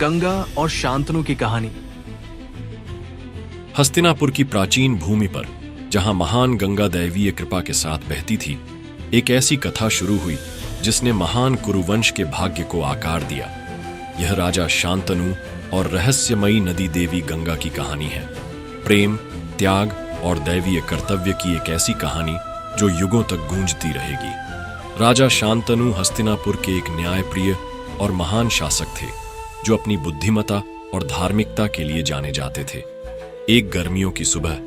गंगा और शांतनु की कहानी। हस्तिनापुर की प्राचीन भूमि पर, जहां महान गंगा दैवीय कृपा के साथ बहती थी, एक ऐसी कथा शुरू हुई जिसने महान कुरुवंश के भाग्य को आकार दिया। यह राजा शांतनु और रहस्यमयी नदी देवी गंगा की कहानी है। प्रेम, त्याग और दैवीय कर्तव्य की एक ऐसी कहानी जो युगों तक गूंजती रहेगी। राजा शांतनु हस्तिनापुर के एक न्यायप्रिय और महान शासक थे, जो अपनी बुद्धिमता और धार्मिकता के लिए जाने जाते थे। एक गर्मियों की सुबह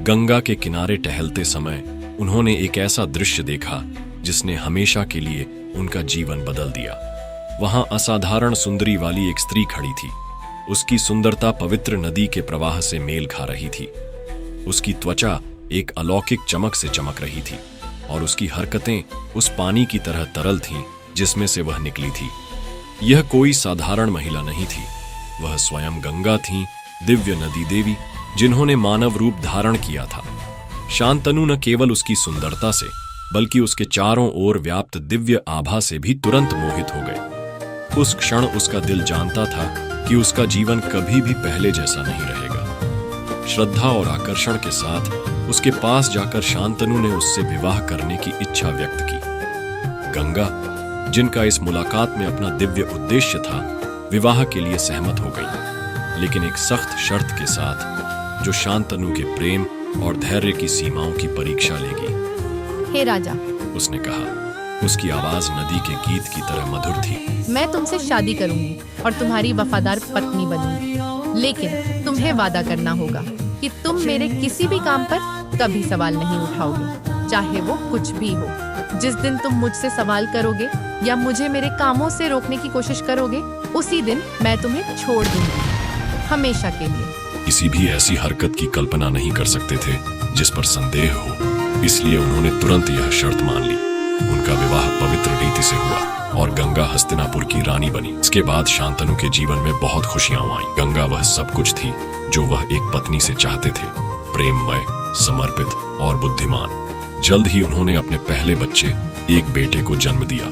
गंगा के किनारे टहलते समय उन्होंने एक ऐसा दृश्य देखा जिसने हमेशा के लिए उनका जीवन बदल दिया। वहां असाधारण सुंदरी वाली एक स्त्री खड़ी थी। उसकी सुंदरता पवित्र नदी के प्रवाह से मेल खा रही थी। उसकी त्वचा एक अलौकिक चमक से चमक रही थी और उसकी हरकतें उस पानी की तरह तरल थीं जिसमें से वह निकली थी। यह कोई साधारण महिला नहीं थी, वह स्वयं गंगा थीं, दिव्य नदी देवी, जिन्होंने मानव रूप धारण किया था। शांतनु न केवल उसकी सुंदरता से बल्कि उसके चारों ओर व्याप्त दिव्य आभा से भी तुरंत मोहित हो गए। उस क्षण उसका दिल जानता था कि उसका जीवन कभी भी पहले जैसा नहीं रहेगा। श्रद्धा और आकर्षण के साथ उसके पास जाकर शांतनु ने उससे विवाह करने की इच्छा व्यक्त की। गंगा, जिनका इस मुलाकात में अपना दिव्य उद्देश्य था, विवाह के लिए सहमत हो गई, लेकिन एक सख्त शर्त के साथ जो शांतनु के प्रेम और धैर्य की सीमाओं की परीक्षा लेगी। हे राजा, उसने कहा। उसकी आवाज नदी के गीत की तरह मधुर थी। मैं तुमसे शादी करूंगी और तुम्हारी वफादार पत्नी बनूंगी, लेकिन तुम्हें वादा करना होगा कि तुम मेरे किसी भी काम पर कभी सवाल नहीं उठाओगे, चाहे वो कुछ भी हो। जिस दिन तुम मुझसे सवाल करोगे या मुझे मेरे कामों से रोकने की कोशिश करोगे, उसी दिन मैं तुम्हें छोड़ दूंगी, हमेशा के लिए। किसी भी ऐसी हरकत की कल्पना नहीं कर सकते थे जिस पर संदेह हो, इसलिए उन्होंने तुरंत यह शर्त मान ली। उनका विवाह पवित्र रीति से हुआ और गंगा हस्तिनापुर की रानी बनी। इसके बाद शांतनु के जीवन में बहुत खुशियां आईं। गंगा वह सब कुछ थी जो वह एक पत्नी से चाहते थे, प्रेममय, समर्पित और बुद्धिमान। जल्द ही उन्होंने अपने पहले बच्चे, एक बेटे को जन्म दिया।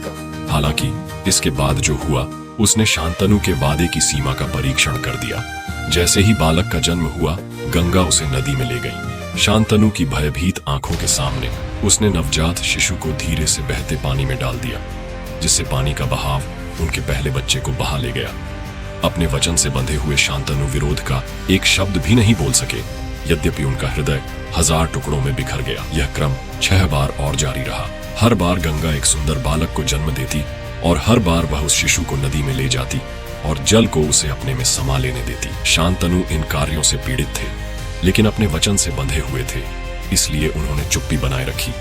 हालांकि इसके बाद जो हुआ, उसने शांतनु के वादे की सीमा का परीक्षण कर दिया। जैसे ही बालक का जन्म हुआ, गंगा उसे नदी में ले गई। शांतनु की भयभीत आंखों के सामने उसने नवजात शिशु को धीरे से बहते पानी में डाल दिया, जिससे पानी का बहाव उनके पहले बच्चे को बहा ले गया। अपने वचन से बंधे हुए शांतनु विरोध का एक शब्द भी नहीं बोल सके, यद्यपि उनका हृदय 1000 टुकड़ों में बिखर गया। यह क्रम 6 बार और जारी रहा। हर बार गंगा एक सुंदर बालक को जन्म देती और हर बार वह उस शिशु को नदी में ले जाती और जल को उसे अपने में समा लेने देती। शांतनु इन कार्यों से पीड़ित थे, लेकिन अपने वचन से बंधे हुए थे, इसलिए उन्होंने चुप्पी बनाए रखी।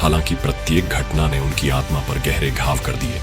हालांकि प्रत्येक घटना ने उनकी आत्मा पर गहरे घाव कर दिए।